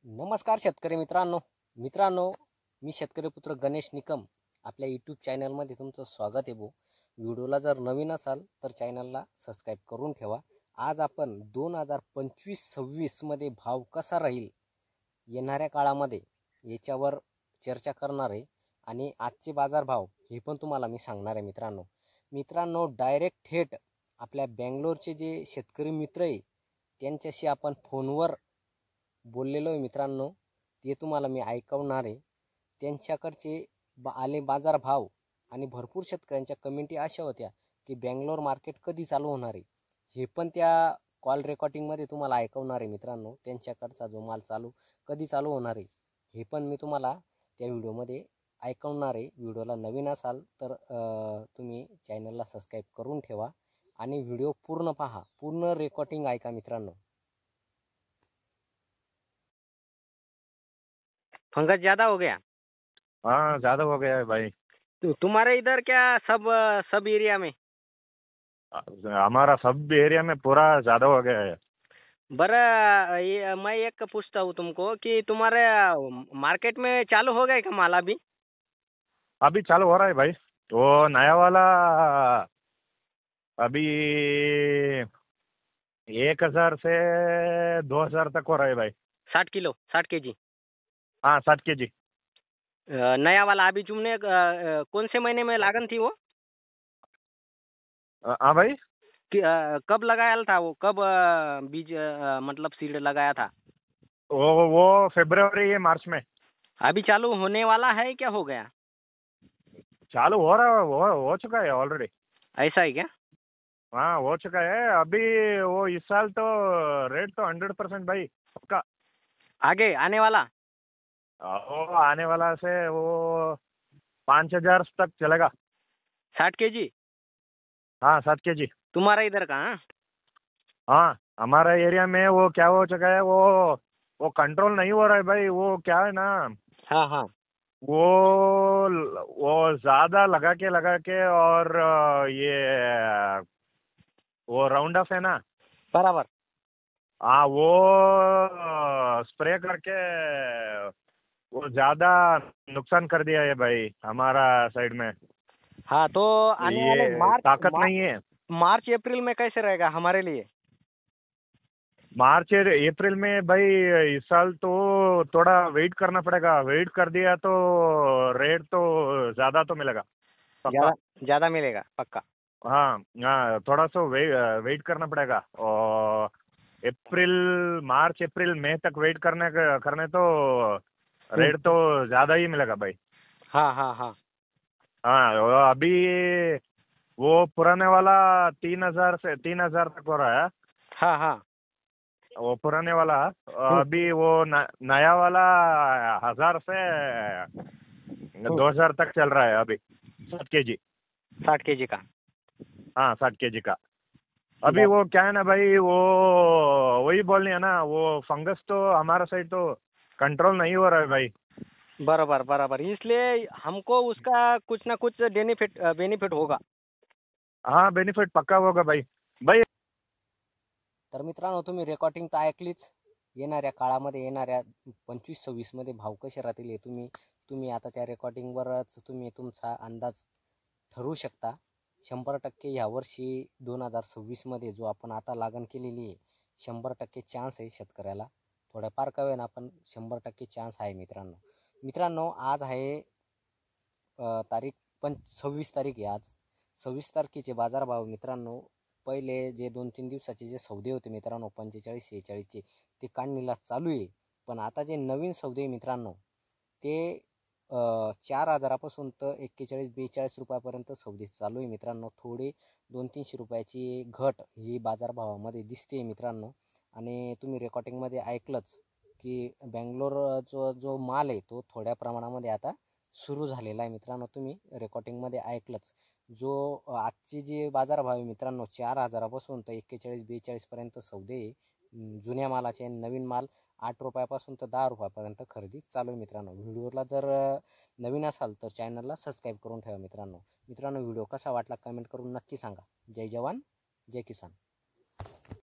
नमस्कार शेतकरी मित्रांनो मी शेतकरी पुत्र गणेश निकम आपल्या यूट्यूब चॅनलमध्ये तुमचं स्वागत आहे। व्हिडिओला जर नवीन असाल तर चॅनलला सबस्क्राईब करून ठेवा। आज आपण 2025-26 मध्ये भाव कसा राहील येणाऱ्या काळामध्ये याच्यावर चर्चा करणार आहे आणि आजचे बाजार भाव हे पण तुम्हाला मी सांगणार आहे। मित्रांनो डायरेक्ट थेट आपल्या बेंगलोरचे जे शेतकरी मित्र आहे त्यांच्याशी आपण फोनवर बोललेलो आहे मित्रांनो, ते तुम्हाला मी ऐकवणार आहे। त्यांच्याकडचे आले बाजार भाव आणि भरपूर शेतकऱ्यांच्या कमेंटी अशा होत्या की बेंगलोर मार्केट कधी चालू होणार आहे, हे पण त्या कॉल रेकॉर्डिंगमध्ये तुम्हाला ऐकवणार आहे मित्रांनो। त्यांच्याकडचा जो माल कधी चालू होणार आहे हे पण मी तुम्हाला त्या व्हिडिओमध्ये ऐकवणार आहे। व्हिडिओला नवीन असाल तर तुम्ही चॅनलला सबस्क्राईब करून ठेवा आणि व्हिडिओ पूर्ण पहा, पूर्ण रेकॉर्डिंग ऐका मित्रांनो। फंगस ज्यादा हो गया? हाँ ज्यादा हो गया है भाई। तो तुम्हारे इधर क्या सब एरिया में? हमारा सब एरिया में पूरा ज्यादा हो गया है। ये मैं एक पूछता हूँ तुमको कि तुम्हारे मार्केट में चालू हो गया क्या माल अभी? अभी चालू हो रहा है भाई। वो नया वाला अभी 1000 से 2000 तक हो रहा है भाई। 60 केजी? हाँ 60 केजी। नया वाला अभी तुमने कौन से महीने में लागन थी वो? हाँ भाई। कब लगाया था वो? कब बीज मतलब सीड लगाया था? वो फरवरी या मार्च में। अभी चालू होने वाला है क्या हो गया? चालू हो रहा है, हो चुका है ऑलरेडी। ऐसा है क्या? हाँ हो चुका है। अभी वो इस साल तो रेट तो 100% भाई पक्का। आगे आने वाला? वो आने वाला से वो 5000 तक चलेगा। 60 केजी? हाँ 60 केजी। तुम्हारा इधर का? हाँ हमारा एरिया में वो क्या हो चुका है, वो कंट्रोल नहीं हो रहा है भाई। वो क्या है ना, हाँ हाँ, वो ज्यादा लगा के और ये वो राउंड अप है ना, बराबर। हाँ वो स्प्रे करके वो ज्यादा नुकसान कर दिया है भाई हमारा साइड में। हाँ तो आने वाले ये ताकत नहीं है। मार्च अप्रैल में कैसे रहेगा हमारे लिए? मार्च अप्रैल में भाई इस साल तो थोड़ा वेट करना पड़ेगा। वेट कर दिया तो रेट तो ज्यादा तो मिलेगा पक्का। ज्यादा मिलेगा पक्का। हाँ हाँ थोड़ा सा वेट करना पड़ेगा। और मार्च अप्रैल मई तक वेट करने तो रेट तो ज्यादा ही मिलेगा भाई। हाँ हाँ हाँ हाँ अभी वो पुराने वाला 3000 तक हो रहा है। हाँ हाँ, वो पुराने वाला। अभी वो नया वाला 1000 से 2000 तक चल रहा है अभी। 60 केजी। 60 केजी का? हाँ 60 केजी का। अभी वो क्या है ना भाई, वो वही बोलनी है ना, वो फंगस तो हमारा साइड तो कंट्रोल नहीं हो रहा है भाई। बराबर बराबर, इसलिए हमको उसका कुछ ना कुछ बेनिफिट होगा। हाँ बेनिफिट पक्का होगा भाई। तर मित्रांनो तुम्ही रेकॉर्डिंग तर ऐकलीच। येणाऱ्या काळामध्ये येणाऱ्या 25-26 मध्ये भाव कसे राहतील हे तुम्ही आता त्या रेकॉर्डिंगवरच तुम्ही तुमचा अंदाज ठरवू शकता। 100% यावर्षी 2026 मध्ये जो आपण आता लागण केलेली आहे 100% चान्स आहे शेतकऱ्याला। थोड्याफार का होईना पण 100% चान्स आहे मित्रांनो आज आहे तारीख 26 तारीख आहे। आज 26 तारखेचे बाजार भाव मित्रांनो, पहिले जे 2-3 दिवसाचे जे सौदे होते मित्रांनो 45-46 चे ते काढणीला चालू आहे। पण आता जे नवीन सौदे मित्रांनो ते 4000 पासून तर 41-42 रुपयापर्यंत सौदे चालू आहे मित्रांनो। थोडे 200-300 रुपयाची घट ही बाजार भावामध्ये दिसते मित्रांनो। आणि तुम्ही रेकॉर्डिंगमध्ये ऐकलंच की बेंगलोर जो माल आहे तो थोड्या प्रमाणामध्ये आता सुरू झालेला आहे मित्रांनो। तुम्ही रेकॉर्डिंगमध्ये ऐकलंच। जो आजची जी बाजार भाव आहे मित्रांनो 4000 पासून तर 41-42 पर्यंत सौदे जुन्या मालाचे। नवीन माल 8 रुपयापासून तर 10 रुपयापर्यंत खरेदी चालू आहे मित्रांनो। व्हिडिओला जर नवीन असाल तर चॅनलला सबस्क्राईब करून ठेवा मित्रांनो। व्हिडिओ कसा वाटला कमेंट करून नक्की सांगा। जय जवान जय किसान।